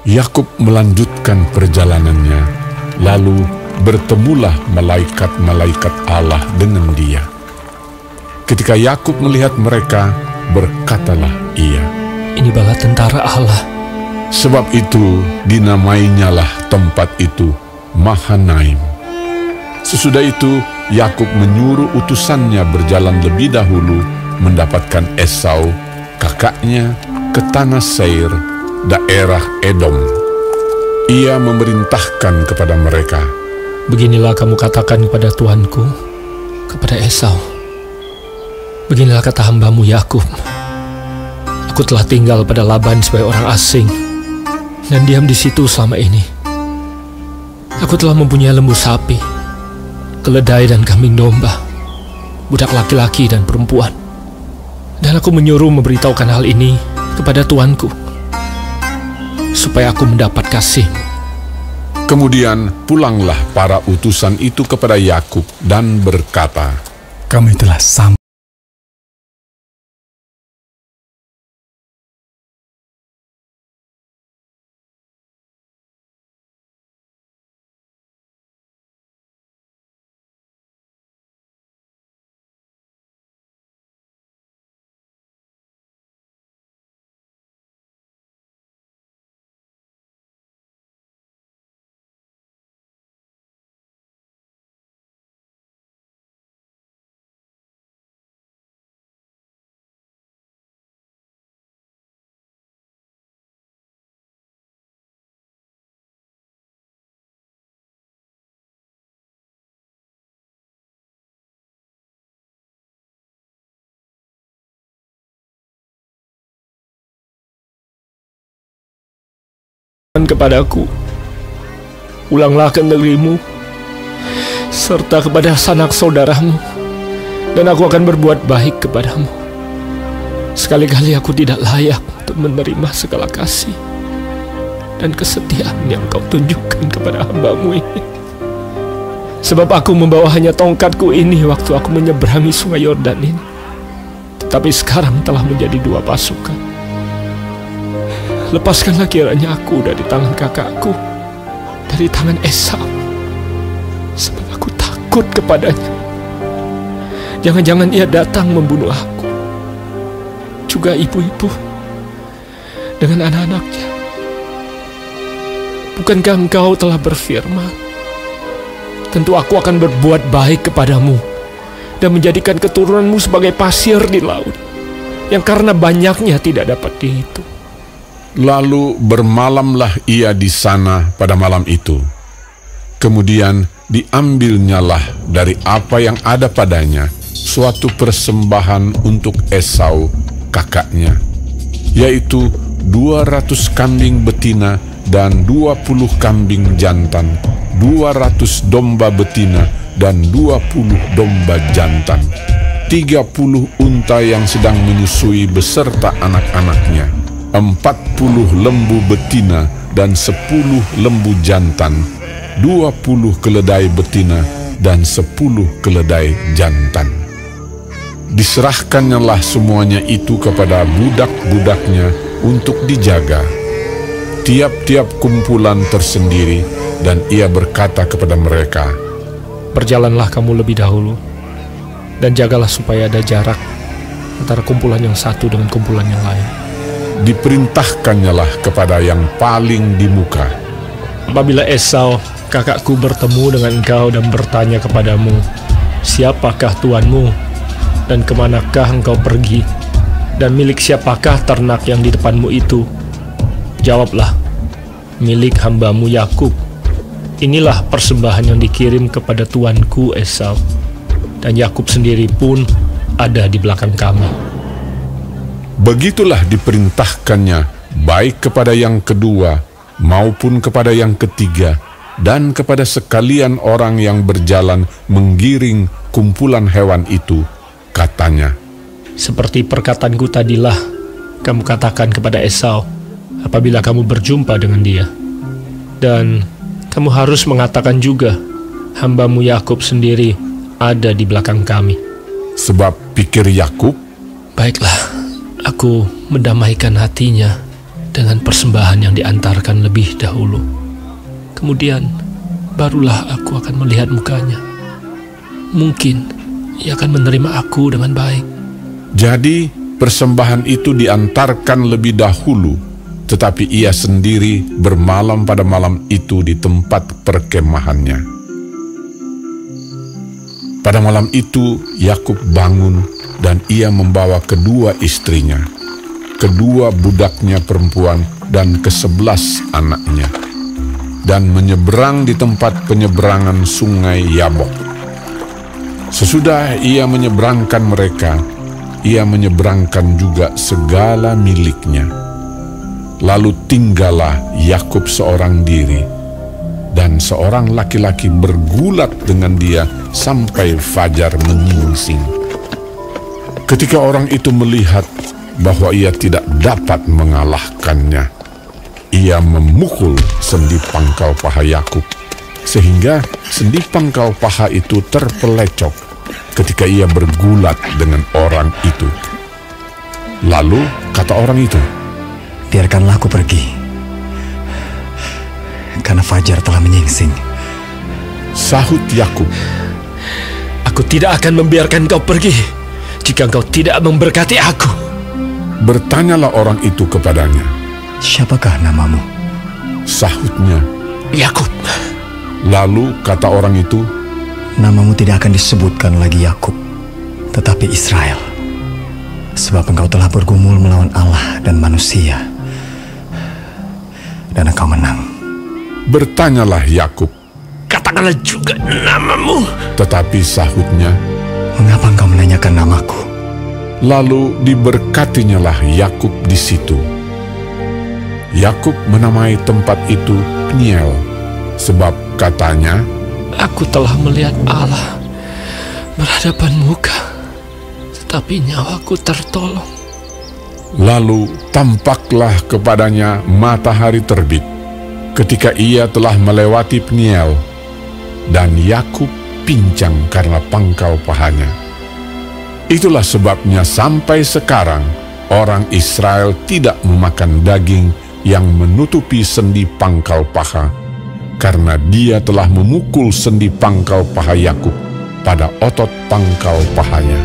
Yakub melanjutkan perjalanannya, lalu bertemulah malaikat-malaikat Allah dengan dia. Ketika Yakub melihat mereka, berkatalah ia, "Ini bala tentara Allah." Sebab itu dinamainyalah tempat itu Mahanaim. Sesudah itu Yakub menyuruh utusannya berjalan lebih dahulu mendapatkan Esau, kakaknya, ke tanah Seir, daerah Edom. Ia memerintahkan kepada mereka, "Beginilah kamu katakan kepada tuanku, kepada Esau. Beginilah kata hambamu Yakub. Aku telah tinggal pada Laban sebagai orang asing dan diam di situ selama ini. Aku telah mempunyai lembu sapi, keledai dan kambing domba, budak laki-laki dan perempuan. Dan aku menyuruh memberitahukan hal ini kepada tuanku, supaya aku mendapat kasih." Kemudian pulanglah para utusan itu kepada Yakub dan berkata, "Kami telah sampai kepadaku, pulanglah ke negerimu, serta kepada sanak saudaramu, dan aku akan berbuat baik kepadamu. Sekali-kali aku tidak layak untuk menerima segala kasih dan kesetiaan yang kau tunjukkan kepada hambamu ini. Sebab aku membawa hanya tongkatku ini waktu aku menyeberangi sungai Yordan ini, tetapi sekarang telah menjadi 2 pasukan. Lepaskanlah kiranya aku dari tangan kakakku, dari tangan Esau, sebab aku takut kepadanya. Jangan-jangan ia datang membunuh aku, juga ibu-ibu dengan anak-anaknya. Bukankah engkau telah berfirman, tentu aku akan berbuat baik kepadamu dan menjadikan keturunanmu sebagai pasir di laut, yang karena banyaknya tidak dapat dihitung." Lalu bermalamlah ia di sana pada malam itu. Kemudian diambilnyalah dari apa yang ada padanya suatu persembahan untuk Esau, kakaknya, yaitu 200 kambing betina dan 20 kambing jantan, 200 domba betina dan 20 domba jantan, 30 unta yang sedang menyusui beserta anak-anaknya, 40 lembu betina dan 10 lembu jantan, 20 keledai betina dan 10 keledai jantan. Diserahkannyalah semuanya itu kepada budak-budaknya untuk dijaga, tiap-tiap kumpulan tersendiri, dan ia berkata kepada mereka, "Berjalanlah kamu lebih dahulu, dan jagalah supaya ada jarak antara kumpulan yang satu dengan kumpulan yang lain." Diperintahkannyalah kepada yang paling di muka, "Apabila Esau, kakakku, bertemu dengan engkau dan bertanya kepadamu, 'Siapakah tuanmu dan kemanakah engkau pergi, dan milik siapakah ternak yang di depanmu itu?' Jawablah, 'Milik hambamu Yakub. Inilah persembahan yang dikirim kepada tuanku Esau, dan Yakub sendiri pun ada di belakang kami.'" Begitulah diperintahkannya baik kepada yang kedua maupun kepada yang ketiga, dan kepada sekalian orang yang berjalan menggiring kumpulan hewan itu. Katanya, "Seperti perkataanku tadilah, kamu katakan kepada Esau apabila kamu berjumpa dengan dia. Dan kamu harus mengatakan juga, hambamu Yakub sendiri ada di belakang kami." Sebab pikir Yakub, "Baiklah, aku mendamaikan hatinya dengan persembahan yang diantarkan lebih dahulu. Kemudian barulah aku akan melihat mukanya. Mungkin ia akan menerima aku dengan baik. Jadi persembahan itu diantarkan lebih dahulu, tetapi ia sendiri bermalam pada malam itu di tempat perkemahannya. Pada malam itu Yakub bangun dan ia membawa kedua istrinya, kedua budaknya perempuan dan ke-11 anaknya, dan menyeberang di tempat penyeberangan sungai Yabok. Sesudah ia menyeberangkan mereka, ia menyeberangkan juga segala miliknya. Lalu tinggallah Yakub seorang diri, dan seorang laki-laki bergulat dengan dia sampai fajar menyingsing. Ketika orang itu melihat bahwa ia tidak dapat mengalahkannya, ia memukul sendi pangkal paha Yakub, sehingga sendi pangkal paha itu terpelecok ketika ia bergulat dengan orang itu. Lalu kata orang itu, "Biarkanlah aku pergi, karena fajar telah menyingsing." Sahut Yakub, Aku tidak akan membiarkan kau pergi jika engkau tidak memberkati aku. bertanyalah orang itu kepadanya. "Siapakah namamu?" Sahutnya. Yakub. Lalu kata orang itu, "Namamu tidak akan disebutkan lagi Yakub, tetapi Israel, sebab engkau telah bergumul melawan Allah dan manusia, dan engkau menang." bertanyalah Yakub, Katakanlah juga namamu. tetapi sahutnya. "Mengapa engkau menanyakan namaku?" Lalu diberkatinyalah Yakub di situ. Yakub menamai tempat itu Peniel, sebab katanya, Aku telah melihat Allah berhadapan muka, tetapi nyawaku tertolong. lalu tampaklah kepadanya matahari terbit ketika ia telah melewati Peniel, dan Yakub pincang karena pangkal pahanya. Itulah sebabnya sampai sekarang orang Israel tidak memakan daging yang menutupi sendi pangkal paha, karena dia telah memukul sendi pangkal paha Yakub pada otot pangkal pahanya.